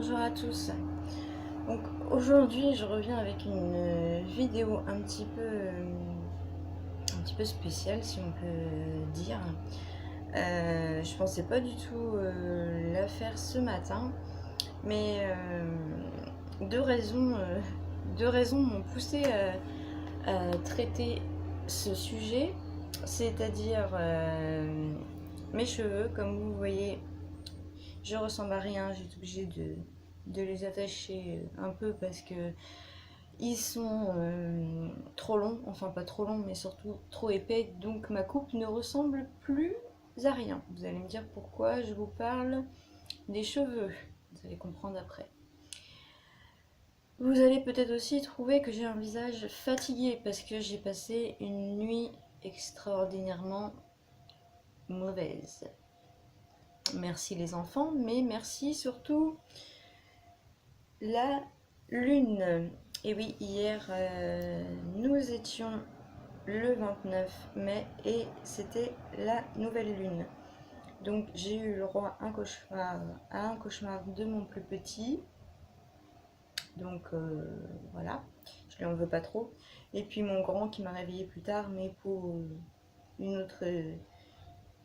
Bonjour à tous. Donc aujourd'hui je reviens avec une vidéo un petit peu spéciale si on peut dire. Je pensais pas du tout la faire ce matin, mais deux raisons, deux raisons m'ont poussé à traiter ce sujet, c'est-à-dire mes cheveux. Comme vous voyez, je ressemble à rien, j'ai été obligée de les attacher un peu parce que ils sont trop longs, enfin pas trop longs mais surtout trop épais, donc ma coupe ne ressemble plus à rien. Vous allez me dire pourquoi je vous parle des cheveux, vous allez comprendre après. Vous allez peut-être aussi trouver que j'ai un visage fatigué parce que j'ai passé une nuit extraordinairement mauvaise. Merci les enfants, mais merci surtout la lune. Et oui, hier, nous étions le 29 mai et c'était la nouvelle lune. Donc j'ai eu le droit à un cauchemar de mon plus petit. Donc voilà, je lui en veux pas trop. Et puis mon grand qui m'a réveillée plus tard, mais pour une autre,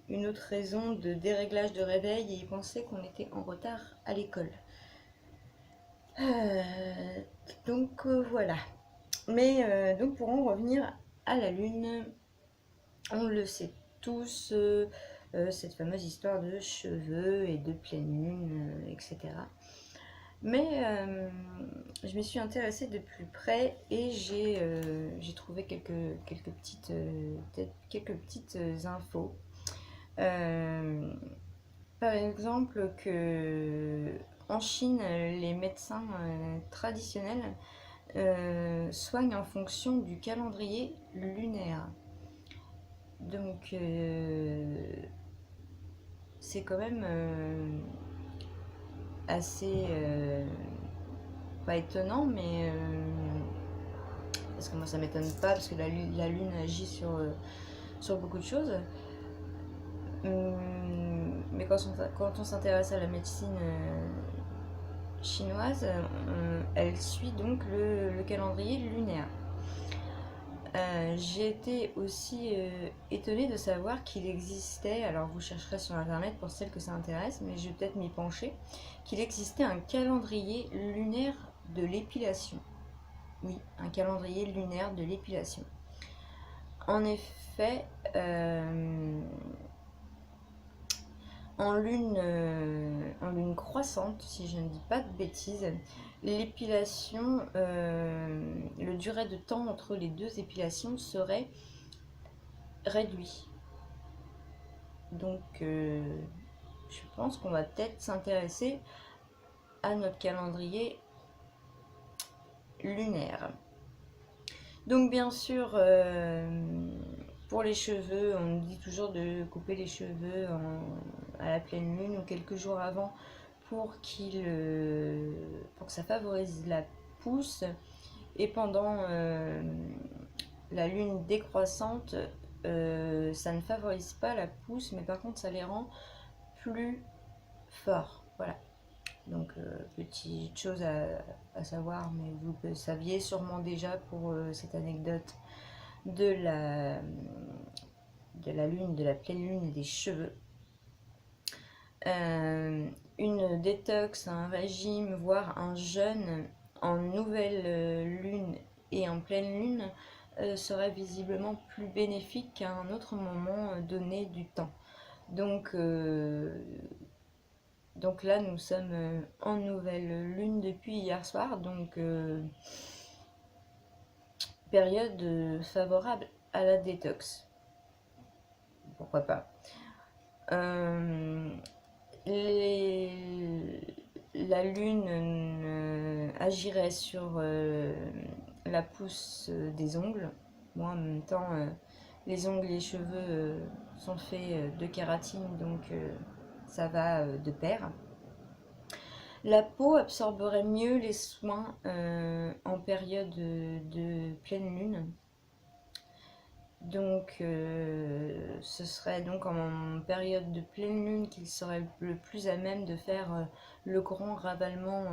une autre raison de déréglage de réveil, et il pensait qu'on était en retard à l'école. Donc voilà. Mais donc pour en revenir à la Lune, on le sait tous, cette fameuse histoire de cheveux et de pleine lune, etc. Mais je m'y suis intéressée de plus près et j'ai trouvé quelques petites infos. Euh, Par exemple que en Chine, les médecins traditionnels soignent en fonction du calendrier lunaire. Donc c'est quand même assez pas étonnant, mais parce que moi ça m'étonne pas parce que la lune agit sur beaucoup de choses. Mais quand on s'intéresse à la médecine chinoise, elle suit donc le calendrier lunaire. J'ai été aussi étonnée de savoir qu'il existait, alors vous chercherez sur internet pour celles que ça intéresse, mais je vais peut-être m'y pencher, qu'il existait un calendrier lunaire de l'épilation. Oui, un calendrier lunaire de l'épilation. En effet, en lune croissante, si je ne dis pas de bêtises, l'épilation, le durée de temps entre les deux épilations serait réduit. Donc, je pense qu'on va peut-être s'intéresser à notre calendrier lunaire. Donc, bien sûr, pour les cheveux, on dit toujours de couper les cheveux à la pleine lune ou quelques jours avant pour que ça favorise la pousse. Et pendant la lune décroissante, ça ne favorise pas la pousse, mais par contre ça les rend plus forts. Voilà. Donc petite chose à savoir, mais vous le saviez sûrement déjà pour cette anecdote de la lune, de la pleine lune et des cheveux. Une détox, un régime, voire un jeûne en nouvelle lune et en pleine lune serait visiblement plus bénéfique qu'à un autre moment donné du temps. Donc là, nous sommes en nouvelle lune depuis hier soir, donc période favorable à la détox. Pourquoi pas. La lune agirait sur la pousse des ongles. Moi, en même temps, les ongles et les cheveux sont faits de kératine, donc ça va de pair. La peau absorberait mieux les soins en période de pleine lune. Donc ce serait donc en période de pleine lune qu'il serait le plus à même de faire le grand ravalement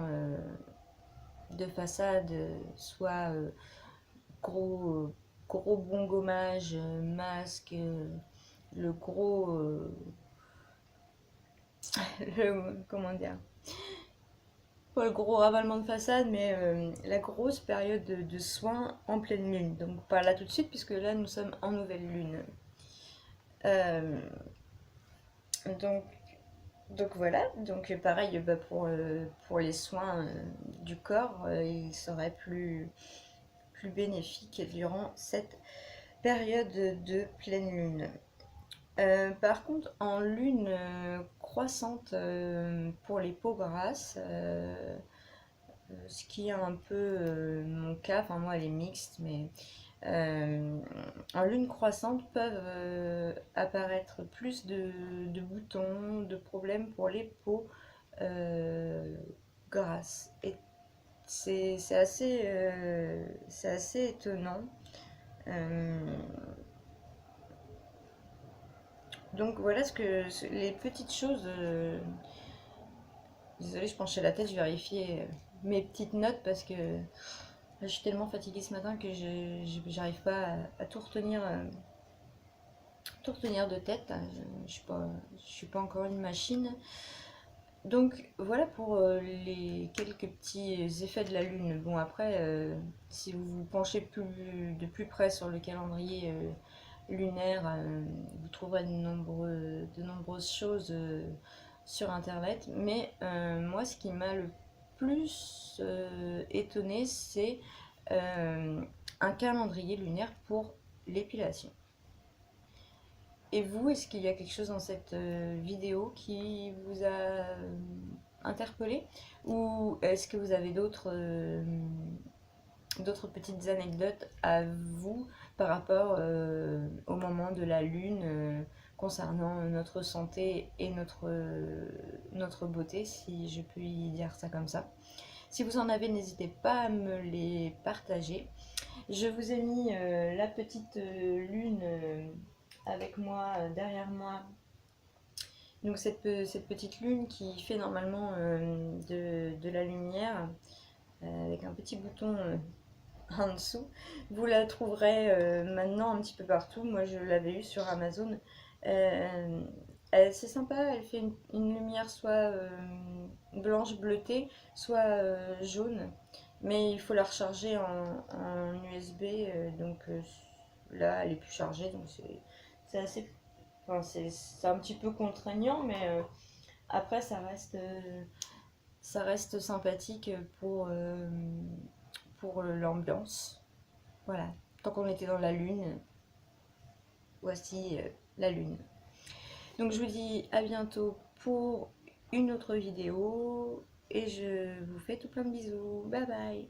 de façade, soit gros, gros bon gommage, masque, le gros, comment dire, pas le gros ravalement de façade, mais la grosse période de soins en pleine lune. Donc pas là tout de suite, puisque là nous sommes en nouvelle lune. Euh, donc, donc voilà, donc pareil bah, pour les soins du corps, il serait plus bénéfique durant cette période de pleine lune. Par contre, en lune croissante pour les peaux grasses, ce qui est un peu mon cas, enfin moi elle est mixte, mais euh, en lune croissante peuvent apparaître plus de boutons, de problèmes pour les peaux euh, grasses. Et c'est assez étonnant. Euh, donc voilà les petites choses. Désolée, je penchais la tête, je vérifiais mes petites notes parce que je suis tellement fatiguée ce matin que j'arrive pas à tout retenir de tête. Je suis pas encore une machine. Donc voilà pour les quelques petits effets de la Lune. Bon après, si vous vous penchez de plus près sur le calendrier lunaire, vous trouverez de nombreuses choses sur Internet. Mais moi, ce qui m'a le plus étonné, c'est euh, un calendrier lunaire pour l'épilation. Et vous, est-ce qu'il y a quelque chose dans cette vidéo qui vous a interpellé? Ou est-ce que vous avez d'autres petites anecdotes à vous par rapport au moment de la lune concernant notre santé et notre beauté, si je puis dire ça comme ça? Si vous en avez, n'hésitez pas à me les partager. Je vous ai mis la petite lune avec moi, derrière moi. Donc cette petite lune qui fait normalement de la lumière avec un petit bouton en dessous. Vous la trouverez maintenant un petit peu partout. Moi je l'avais eu sur Amazon. Euh, c'est sympa, elle fait une lumière soit blanche bleutée, soit jaune. Mais il faut la recharger en USB. Donc là elle est plus chargée. Donc c'est assez. Enfin, c'est un petit peu contraignant, mais après, ça reste sympathique pour l'ambiance. Voilà. Tant qu'on était dans la lune, voici la lune. Donc, je vous dis à bientôt pour une autre vidéo et je vous fais tout plein de bisous. Bye bye.